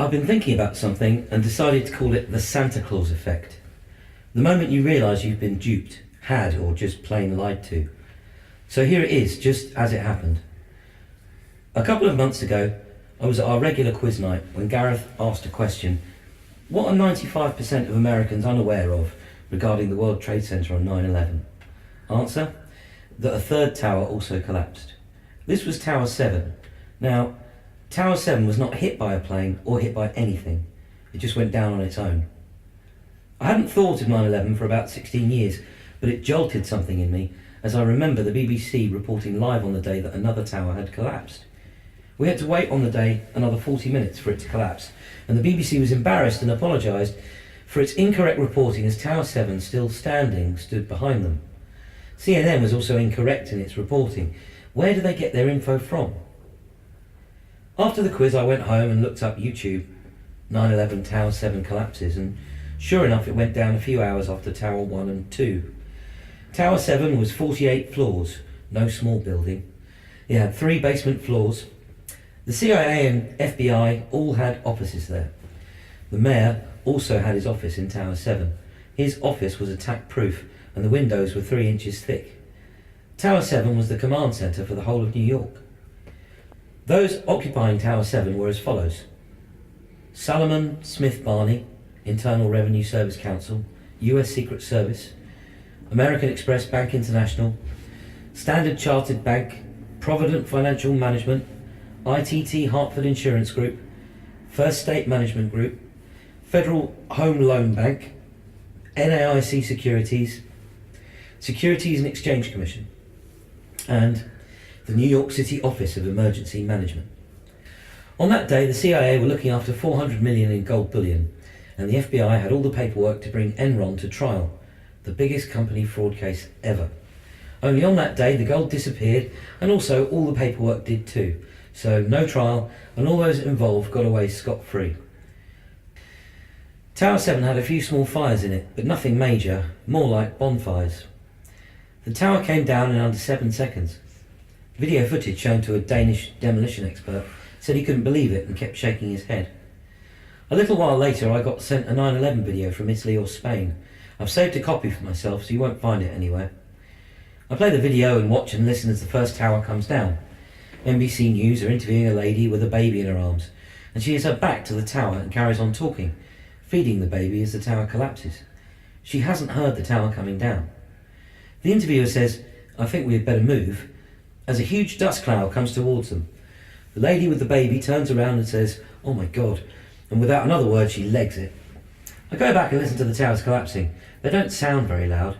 I've been thinking about something and decided to call it the Santa Claus effect. The moment you realise you've been duped, had, or just plain lied to. So here it is, just as it happened. A couple of months ago, I was at our regular quiz night when Gareth asked a question: what are 95% of Americans unaware of regarding the World Trade Center on 9/11? Answer: that a third tower also collapsed. This was Tower 7. Now, Tower 7 was not hit by a plane or hit by anything. It just went down on its own. I hadn't thought of 9/11 for about 16 years, but it jolted something in me as I remember the BBC reporting live on the day that another tower had collapsed. We had to wait on the day another 40 minutes for it to collapse, and the BBC was embarrassed and apologised for its incorrect reporting as Tower 7, still standing, stood behind them. CNN was also incorrect in its reporting. Where do they get their info from? After the quiz, I went home and looked up YouTube 9/11 Tower 7 collapses, and sure enough, it went down a few hours after Tower 1 and 2. Tower 7 was 48 floors, no small building. It had 3 basement floors. The CIA and FBI all had offices there. The mayor also had his office in Tower 7. His office was attack-proof and the windows were 3 inches thick. Tower 7 was the command centre for the whole of New York. Those occupying Tower 7 were as follows: Salomon Smith Barney, Internal Revenue Service Counsel, US Secret Service, American Express Bank International, Standard Chartered Bank, Provident Financial Management, ITT Hartford Insurance Group, First State Management Group, Federal Home Loan Bank, NAIC Securities, Securities and Exchange Commission, and the New York City Office of Emergency Management. On that day, the CIA were looking after $400 million in gold bullion, and the FBI had all the paperwork to bring Enron to trial, the biggest company fraud case ever. Only on that day, the gold disappeared, and also all the paperwork did too. So no trial, and all those involved got away scot-free. Tower 7 had a few small fires in it, but nothing major, more like bonfires. The tower came down in under 7 seconds. Video footage shown to a Danish demolition expert said he couldn't believe it and kept shaking his head. A little while later, I got sent a 9/11 video from Italy or Spain. I've saved a copy for myself, so you won't find it anywhere. I play the video and watch and listen as the first tower comes down. NBC News are interviewing a lady with a baby in her arms, and she has her back to the tower and carries on talking, feeding the baby as the tower collapses. She hasn't heard the tower coming down. The interviewer says, "I think we had better move," as a huge dust cloud comes towards them. The lady with the baby turns around and says, "Oh my God," and without another word she legs it. I go back and listen to the towers collapsing. They don't sound very loud.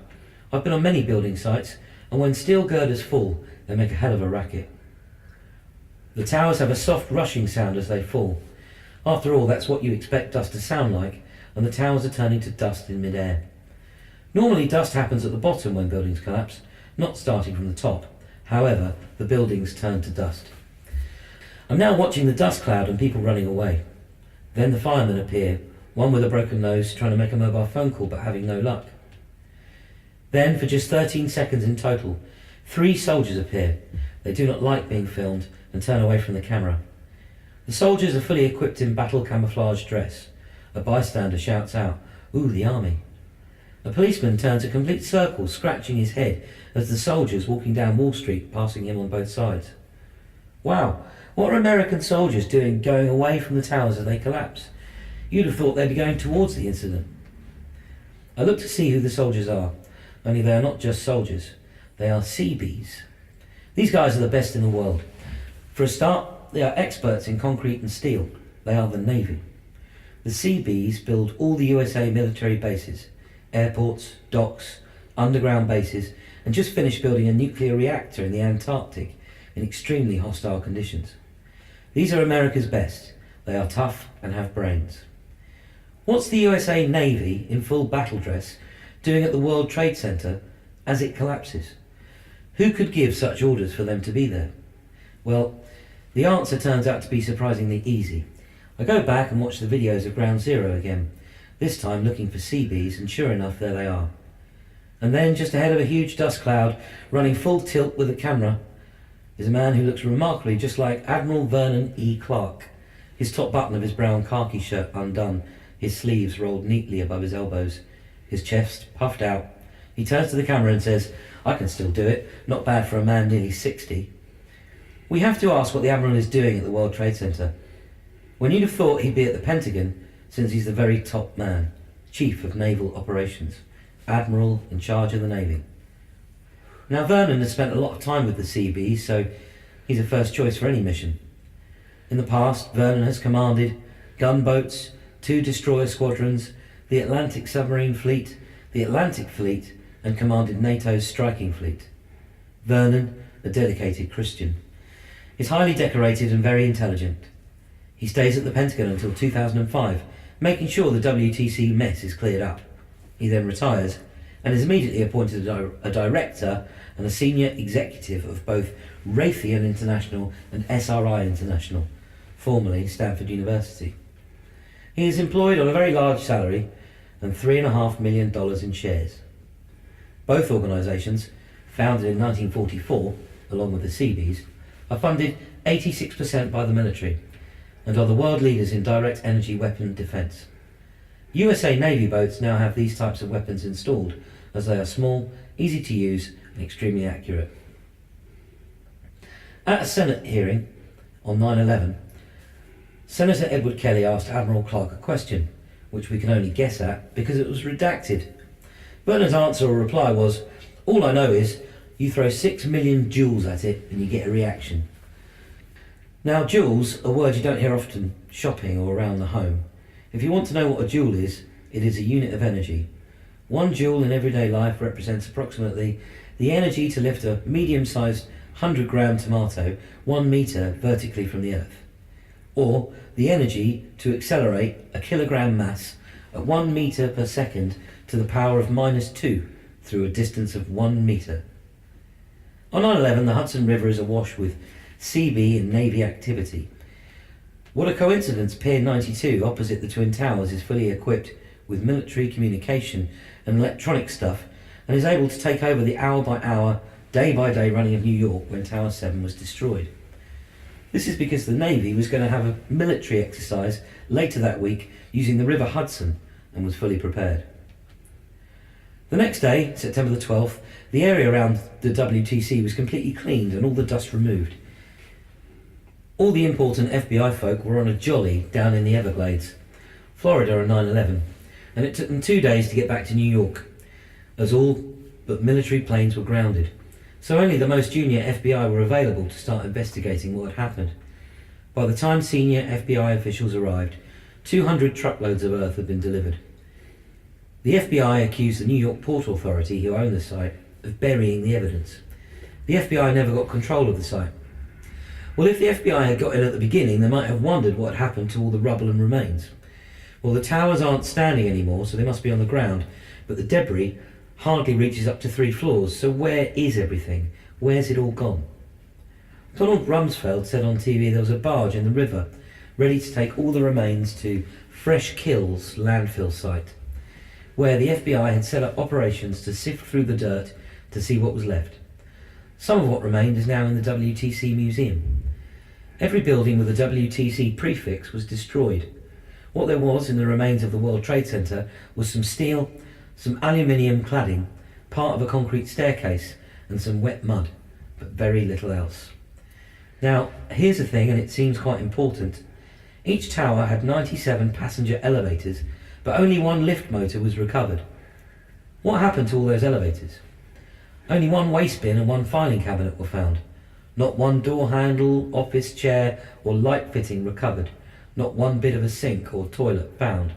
I've been on many building sites, and when steel girders fall, they make a hell of a racket. The towers have a soft rushing sound as they fall. After all, that's what you expect dust to sound like, and the towers are turning to dust in mid-air. Normally dust happens at the bottom when buildings collapse, not starting from the top. However, the buildings turn to dust. I'm now watching the dust cloud and people running away. Then the firemen appear, one with a broken nose trying to make a mobile phone call but having no luck. Then, for just 13 seconds in total, 3 soldiers appear. They do not like being filmed and turn away from the camera. The soldiers are fully equipped in battle camouflage dress. A bystander shouts out, "Ooh, the army." A policeman turns a complete circle, scratching his head as the soldiers walking down Wall Street, passing him on both sides. Wow, what are American soldiers doing going away from the towers as they collapse? You'd have thought they'd be going towards the incident. I look to see who the soldiers are, only they are not just soldiers, they are Seabees. These guys are the best in the world. For a start, they are experts in concrete and steel. They are the Navy. The Seabees build all the USA military bases, airports, docks, underground bases, and just finished building a nuclear reactor in the Antarctic in extremely hostile conditions. These are America's best. They are tough and have brains. What's the USA Navy in full battle dress doing at the World Trade Center as it collapses? Who could give such orders for them to be there? Well, the answer turns out to be surprisingly easy. I go back and watch the videos of Ground Zero again, this time looking for Seabees, and sure enough, there they are. And then, just ahead of a huge dust cloud, running full tilt with a camera, is a man who looks remarkably just like Admiral Vernon E. Clark, his top button of his brown khaki shirt undone, his sleeves rolled neatly above his elbows, his chest puffed out. He turns to the camera and says, "I can still do it, not bad for a man nearly 60. We have to ask what the Admiral is doing at the World Trade Center. When you'd have thought he'd be at the Pentagon, since he's the very top man, Chief of Naval Operations, Admiral in charge of the Navy. Now Vernon has spent a lot of time with the Seabees, so he's a first choice for any mission. In the past, Vernon has commanded gunboats, 2 destroyer squadrons, the Atlantic Submarine Fleet, the Atlantic Fleet, and commanded NATO's striking fleet. Vernon, a dedicated Christian, is highly decorated and very intelligent. He stays at the Pentagon until 2005, making sure the WTC mess is cleared up. He then retires and is immediately appointed a director and a senior executive of both Raytheon International and SRI International, formerly Stanford University. He is employed on a very large salary and $3.5 million in shares. Both organisations, founded in 1944, along with the Seabees, are funded 86% by the military and are the world leaders in direct energy weapon defence. USA Navy boats now have these types of weapons installed, as they are small, easy to use and extremely accurate. At a Senate hearing on 9/11, Senator Edward Kelly asked Admiral Clark a question, which we can only guess at because it was redacted. Vernon's answer or reply was, "All I know is you throw 6 million joules at it and you get a reaction." Now, joules, a word you don't hear often shopping or around the home. If you want to know what a joule is, it is a unit of energy. 1 joule in everyday life represents approximately the energy to lift a medium-sized 100-gram tomato 1 metre vertically from the earth, or the energy to accelerate a kilogram mass at 1 metre per second to the power of -2 through a distance of 1 metre. On 9/11, the Hudson River is awash with Seabee and Navy activity. What a coincidence, Pier 92 opposite the Twin Towers is fully equipped with military communication and electronic stuff and is able to take over the hour-by-hour, day-by-day running of New York when Tower 7 was destroyed. This is because the Navy was going to have a military exercise later that week using the River Hudson and was fully prepared. The next day, September the 12th, the area around the WTC was completely cleaned and all the dust removed. All the important FBI folk were on a jolly down in the Everglades, Florida on 9/11, and it took them 2 days to get back to New York, as all but military planes were grounded. So only the most junior FBI were available to start investigating what had happened. By the time senior FBI officials arrived, 200 truckloads of earth had been delivered. The FBI accused the New York Port Authority, who owned the site, of burying the evidence. The FBI never got control of the site. Well, if the FBI had got in at the beginning, they might have wondered what happened to all the rubble and remains. Well, the towers aren't standing anymore, so they must be on the ground, but the debris hardly reaches up to 3 floors, so where is everything? Where's it all gone? Donald Rumsfeld said on TV there was a barge in the river, ready to take all the remains to Fresh Kills landfill site, where the FBI had set up operations to sift through the dirt to see what was left. Some of what remained is now in the WTC Museum. Every building with a WTC prefix was destroyed. What there was in the remains of the World Trade Center was some steel, some aluminium cladding, part of a concrete staircase, and some wet mud, but very little else. Now, here's the thing, and it seems quite important. Each tower had 97 passenger elevators, but only 1 lift motor was recovered. What happened to all those elevators? Only 1 waste bin and 1 filing cabinet were found. Not 1 door handle, office chair, or light fitting recovered. Not 1 bit of a sink or toilet found.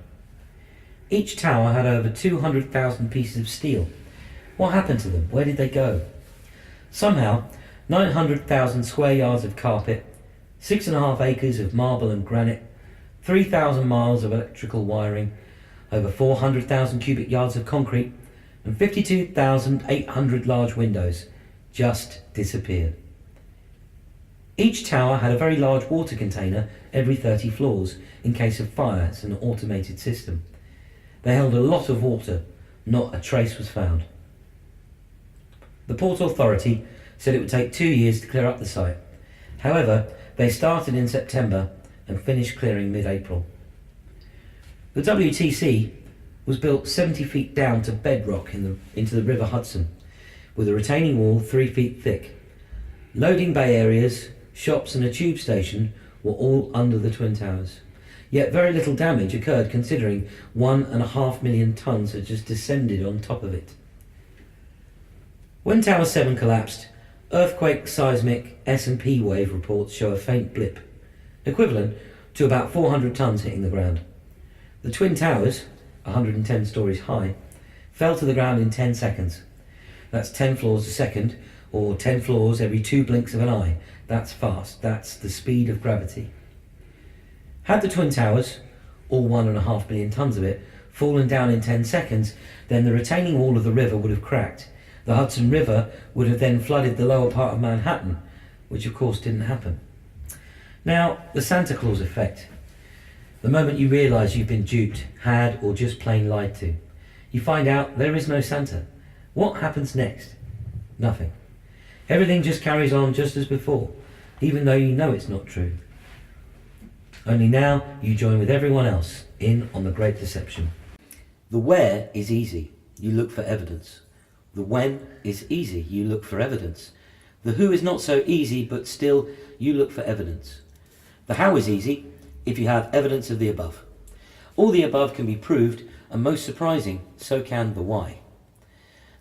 Each tower had over 200,000 pieces of steel. What happened to them? Where did they go? Somehow, 900,000 square yards of carpet, 6.5 acres of marble and granite, 3,000 miles of electrical wiring, over 400,000 cubic yards of concrete, and 52,800 large windows just disappeared. Each tower had a very large water container every 30 floors in case of fire. It's an automated system. They held a lot of water, not a trace was found. The Port Authority said it would take 2 years to clear up the site. However, they started in September and finished clearing mid-April. The WTC was built 70 feet down to bedrock into the River Hudson, with a retaining wall 3 feet thick. Loading bay areas, shops and a tube station were all under the Twin Towers. Yet very little damage occurred considering 1.5 million tonnes had just descended on top of it. When Tower 7 collapsed, earthquake seismic S&P wave reports show a faint blip, equivalent to about 400 tonnes hitting the ground. The Twin Towers, 110 stories high, fell to the ground in 10 seconds. That's 10 floors a second, or 10 floors every 2 blinks of an eye. That's fast. That's the speed of gravity. Had the Twin Towers, all 1.5 million tonnes of it, fallen down in 10 seconds, then the retaining wall of the river would have cracked. The Hudson River would have then flooded the lower part of Manhattan, which of course didn't happen. Now, the Santa Claus effect. The moment you realise you've been duped, had, or just plain lied to. You find out there is no Santa. What happens next? Nothing. Everything just carries on just as before, even though you know it's not true. Only now you join with everyone else in on the Great Deception. The where is easy. You look for evidence. The when is easy. You look for evidence. The who is not so easy, but still you look for evidence. The how is easy if you have evidence of the above. All the above can be proved, and most surprising, so can the why.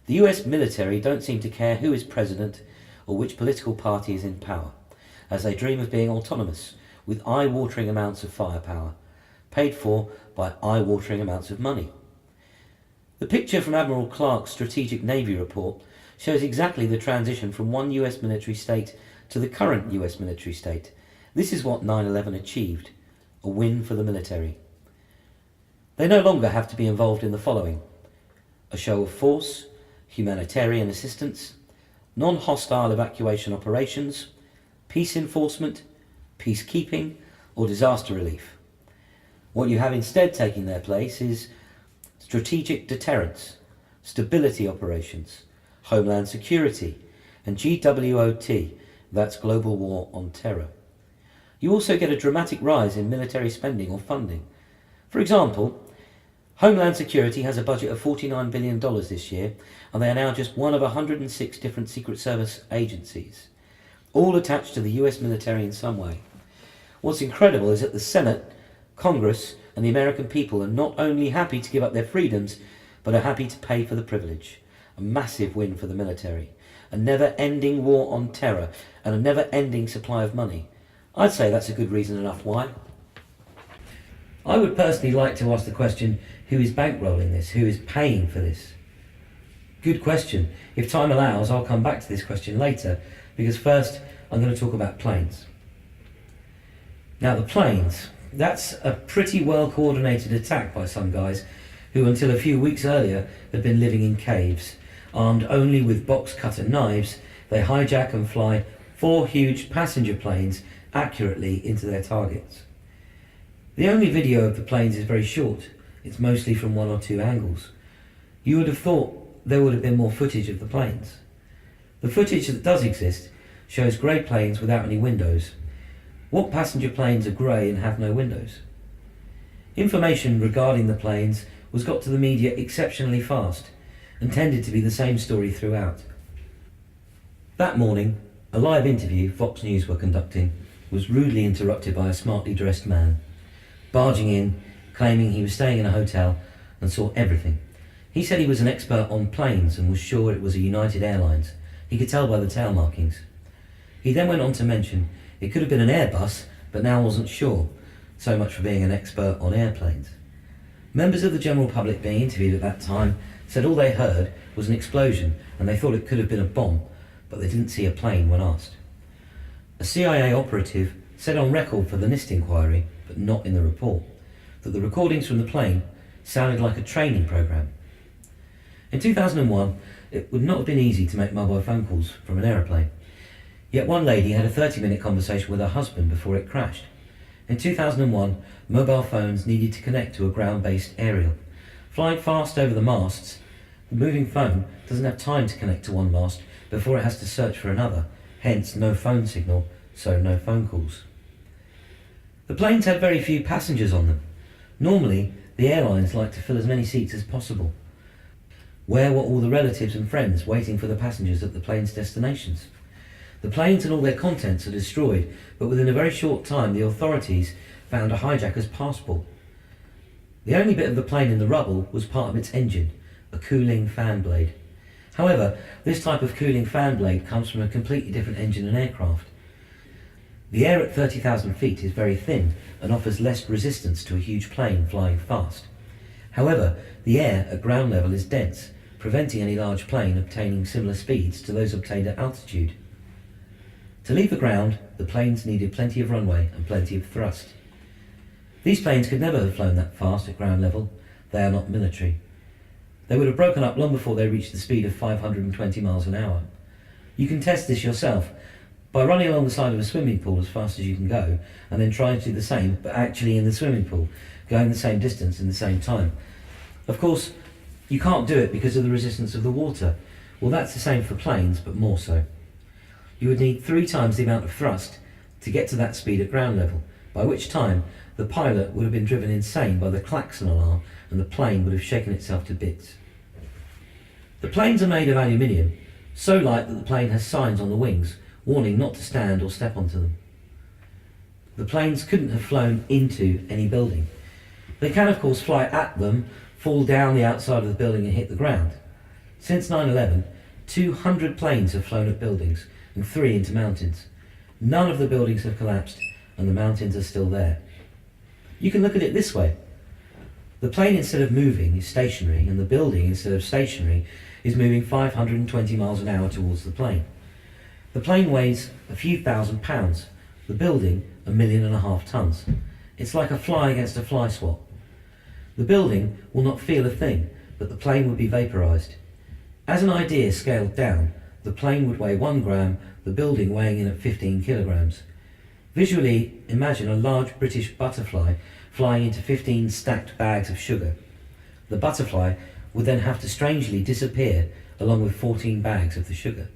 The US military don't seem to care who is president or which political party is in power, as they dream of being autonomous, with eye-watering amounts of firepower, paid for by eye-watering amounts of money. The picture from Admiral Clark's Strategic Navy report shows exactly the transition from one US military state to the current US military state. This is what 9/11 achieved, a win for the military. They no longer have to be involved in the following: a show of force, humanitarian assistance, non-hostile evacuation operations, peace enforcement, peacekeeping, or disaster relief. What you have instead taking their place is strategic deterrence, stability operations, homeland security, and GWOT, that's Global War on Terror. You also get a dramatic rise in military spending or funding. For example, Homeland Security has a budget of $49 billion this year, and they are now just one of 106 different Secret Service agencies, all attached to the US military in some way. What's incredible is that the Senate, Congress, and the American people are not only happy to give up their freedoms, but are happy to pay for the privilege. A massive win for the military. A never-ending war on terror, and a never-ending supply of money. I'd say that's a good reason enough why. I would personally like to ask the question, who is bankrolling this? Who is paying for this? Good question. If time allows, I'll come back to this question later, because first I'm going to talk about planes. Now the planes, that's a pretty well coordinated attack by some guys who until a few weeks earlier had been living in caves. Armed only with box cutter knives, they hijack and fly 4 huge passenger planes accurately into their targets. The only video of the planes is very short. It's mostly from 1 or 2 angles. You would have thought there would have been more footage of the planes. The footage that does exist shows grey planes without any windows. What passenger planes are grey and have no windows? Information regarding the planes was got to the media exceptionally fast and tended to be the same story throughout. That morning, a live interview Fox News were conducting was rudely interrupted by a smartly dressed man, barging in, claiming he was staying in a hotel and saw everything. He said he was an expert on planes and was sure it was a United Airlines. He could tell by the tail markings. He then went on to mention it could have been an Airbus, but now wasn't sure. So much for being an expert on airplanes. Members of the general public being interviewed at that time said all they heard was an explosion and they thought it could have been a bomb, but they didn't see a plane when asked. A CIA operative said on record for the NIST inquiry, but not in the report, that the recordings from the plane sounded like a training program. In 2001, it would not have been easy to make mobile phone calls from an aeroplane. Yet one lady had a 30-minute conversation with her husband before it crashed. In 2001, mobile phones needed to connect to a ground-based aerial. Flying fast over the masts, the moving phone doesn't have time to connect to one mast before it has to search for another, hence no phone signal, so no phone calls. The planes had very few passengers on them. Normally, the airlines like to fill as many seats as possible. Where were all the relatives and friends waiting for the passengers at the plane's destinations? The planes and all their contents are destroyed, but within a very short time the authorities found a hijacker's passport. The only bit of the plane in the rubble was part of its engine, a cooling fan blade. However, this type of cooling fan blade comes from a completely different engine and aircraft. The air at 30,000 feet is very thin and offers less resistance to a huge plane flying fast. However, the air at ground level is dense, preventing any large plane obtaining similar speeds to those obtained at altitude. To leave the ground, the planes needed plenty of runway and plenty of thrust. These planes could never have flown that fast at ground level. They are not military. They would have broken up long before they reached the speed of 520 miles an hour. You can test this yourself by running along the side of a swimming pool as fast as you can go, and then trying to do the same, but actually in the swimming pool, going the same distance in the same time. Of course, you can't do it because of the resistance of the water. Well, that's the same for planes, but more so. You would need 3 times the amount of thrust to get to that speed at ground level, by which time the pilot would have been driven insane by the klaxon alarm and the plane would have shaken itself to bits. The planes are made of aluminium, so light that the plane has signs on the wings warning not to stand or step onto them. The planes couldn't have flown into any building. They can of course fly at them, fall down the outside of the building and hit the ground. Since 9/11, 200 planes have flown at buildings and 3 into mountains. None of the buildings have collapsed and the mountains are still there. You can look at it this way. The plane, instead of moving, is stationary, and the building, instead of stationary, is moving 520 miles an hour towards the plane. The plane weighs a few thousand pounds, the building 1.5 million tons. It's like a fly against a fly swat. The building will not feel a thing, but the plane would be vaporised. As an idea scaled down, the plane would weigh 1 gram, the building weighing in at 15 kilograms. Visually, imagine a large British butterfly flying into 15 stacked bags of sugar. The butterfly would then have to strangely disappear along with 14 bags of the sugar.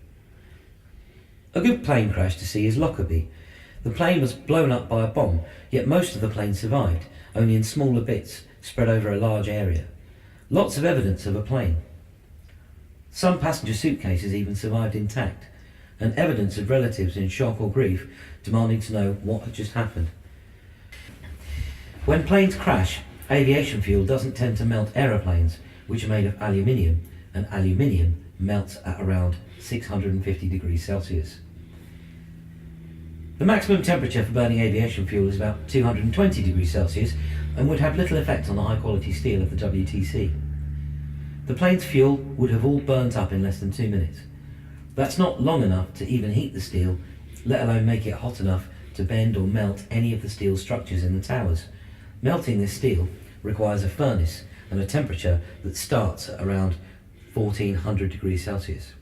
A good plane crash to see is Lockerbie. The plane was blown up by a bomb, yet most of the plane survived, only in smaller bits spread over a large area. Lots of evidence of a plane. Some passenger suitcases even survived intact, and evidence of relatives in shock or grief demanding to know what had just happened. When planes crash, aviation fuel doesn't tend to melt aeroplanes, which are made of aluminium, and aluminium melts at around 650 degrees Celsius. The maximum temperature for burning aviation fuel is about 220 degrees Celsius and would have little effect on the high quality steel of the WTC. The plane's fuel would have all burnt up in less than 2 minutes. That's not long enough to even heat the steel, let alone make it hot enough to bend or melt any of the steel structures in the towers. Melting this steel requires a furnace and a temperature that starts at around 1400 degrees Celsius.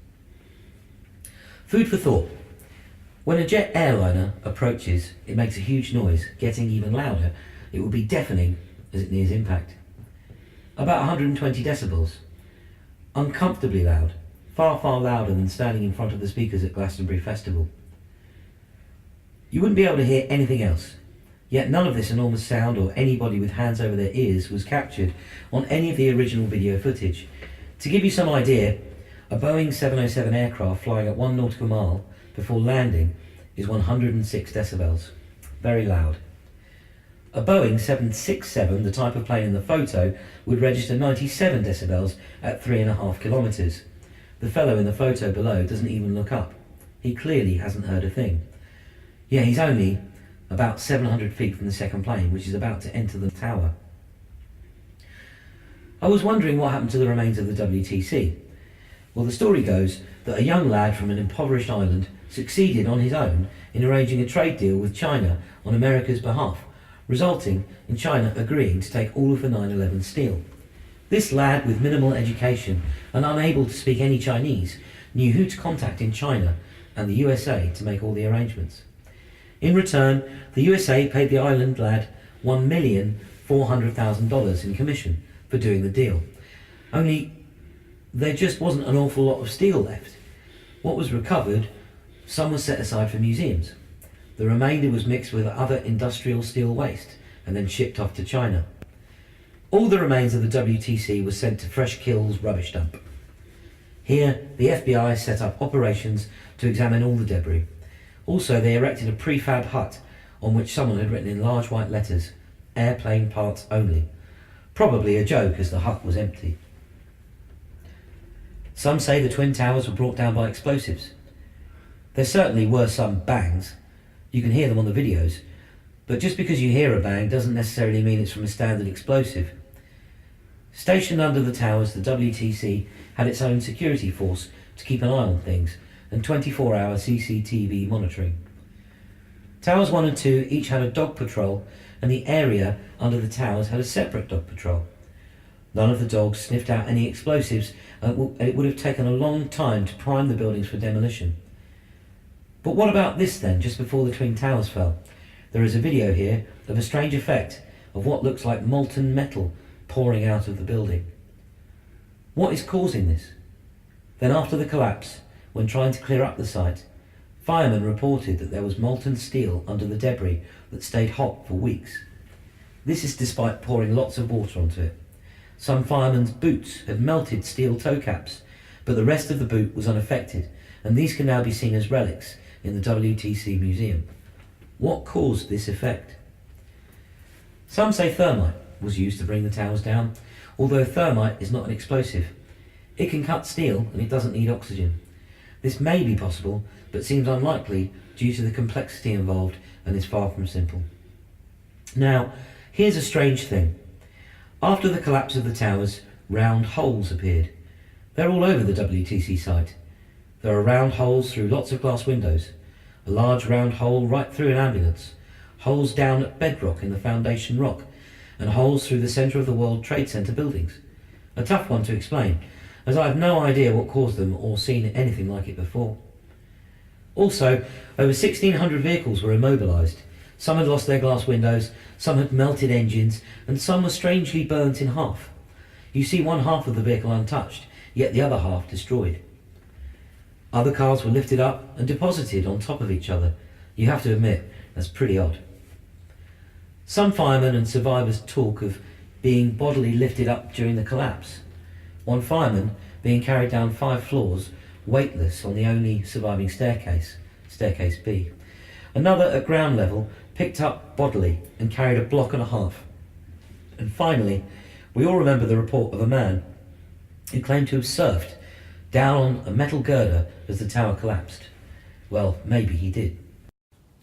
Food for thought. When a jet airliner approaches, it makes a huge noise, getting even louder. It will be deafening as it nears impact. About 120 decibels. Uncomfortably loud. Far, far louder than standing in front of the speakers at Glastonbury Festival. You wouldn't be able to hear anything else. Yet none of this enormous sound or anybody with hands over their ears was captured on any of the original video footage. To give you some idea, a Boeing 707 aircraft flying at 1 nautical mile before landing is 106 decibels. Very loud. A Boeing 767, the type of plane in the photo, would register 97 decibels at 3.5 kilometres. The fellow in the photo below doesn't even look up. He clearly hasn't heard a thing. Yeah, he's only about 700 feet from the second plane, which is about to enter the tower. I was wondering what happened to the remains of the WTC. Well, the story goes that a young lad from an impoverished island succeeded on his own in arranging a trade deal with China on America's behalf, resulting in China agreeing to take all of the 9/11 steel. This lad, with minimal education and unable to speak any Chinese, knew who to contact in China and the USA to make all the arrangements. In return, the USA paid the island lad $1,400,000 in commission for doing the deal. Only there just wasn't an awful lot of steel left. What was recovered, some was set aside for museums. The remainder was mixed with other industrial steel waste and then shipped off to China. All the remains of the WTC were sent to Fresh Kills rubbish dump. Here, the FBI set up operations to examine all the debris. Also, they erected a prefab hut on which someone had written in large white letters, "Airplane parts only." Probably a joke, as the hut was empty. Some say the Twin Towers were brought down by explosives. There certainly were some bangs. You can hear them on the videos. But just because you hear a bang doesn't necessarily mean it's from a standard explosive. Stationed under the towers, the WTC had its own security force to keep an eye on things, and 24-hour CCTV monitoring. Towers 1 and 2 each had a dog patrol, and the area under the towers had a separate dog patrol. None of the dogs sniffed out any explosives, and it would have taken a long time to prime the buildings for demolition. But what about this then, just before the Twin Towers fell? There is a video here of a strange effect of what looks like molten metal pouring out of the building. What is causing this? Then after the collapse, when trying to clear up the site, firemen reported that there was molten steel under the debris that stayed hot for weeks. This is despite pouring lots of water onto it. Some firemen's boots had melted steel toe caps, but the rest of the boot was unaffected, and these can now be seen as relics in the WTC museum. What caused this effect? Some say thermite was used to bring the towers down, although thermite is not an explosive. It can cut steel and it doesn't need oxygen. This may be possible, but seems unlikely due to the complexity involved and is far from simple. Now, here's a strange thing. After the collapse of the towers, round holes appeared. They're all over the WTC site. There are round holes through lots of glass windows, a large round hole right through an ambulance, holes down at bedrock in the foundation rock, and holes through the centre of the World Trade Center buildings. A tough one to explain, as I have no idea what caused them or seen anything like it before. Also, over 1,600 vehicles were immobilised. Some had lost their glass windows, some had melted engines, and some were strangely burnt in half. You see one half of the vehicle untouched, yet the other half destroyed. Other cars were lifted up and deposited on top of each other. You have to admit, that's pretty odd. Some firemen and survivors talk of being bodily lifted up during the collapse. One fireman being carried down 5 floors, weightless on the only surviving staircase, staircase B. Another at ground level, picked up bodily and carried a block and a half. And finally, we all remember the report of a man who claimed to have surfed down on a metal girder as the tower collapsed. Well, maybe he did.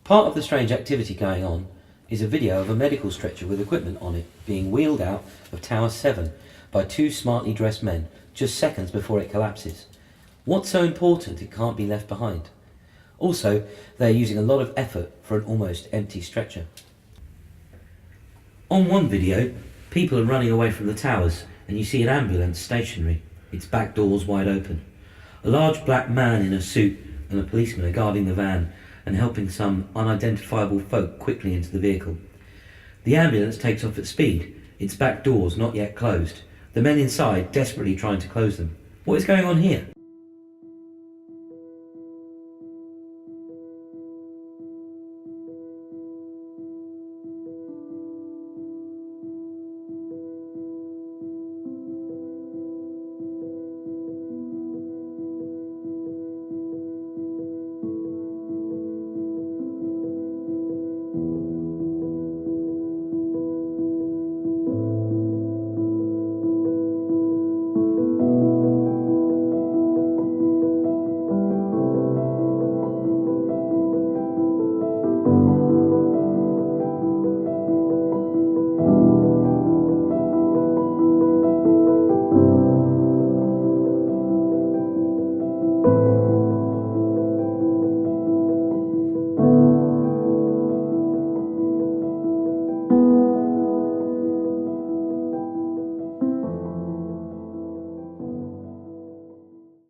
Part of the strange activity going on is a video of a medical stretcher with equipment on it being wheeled out of Tower 7 by 2 smartly dressed men just seconds before it collapses. What's so important it can't be left behind? Also, they're using a lot of effort for an almost empty stretcher. On one video, people are running away from the towers and you see an ambulance stationary, its back doors wide open. A large black man in a suit and a policeman are guarding the van and helping some unidentifiable folk quickly into the vehicle. The ambulance takes off at speed, its back doors not yet closed, the men inside desperately trying to close them. What is going on here?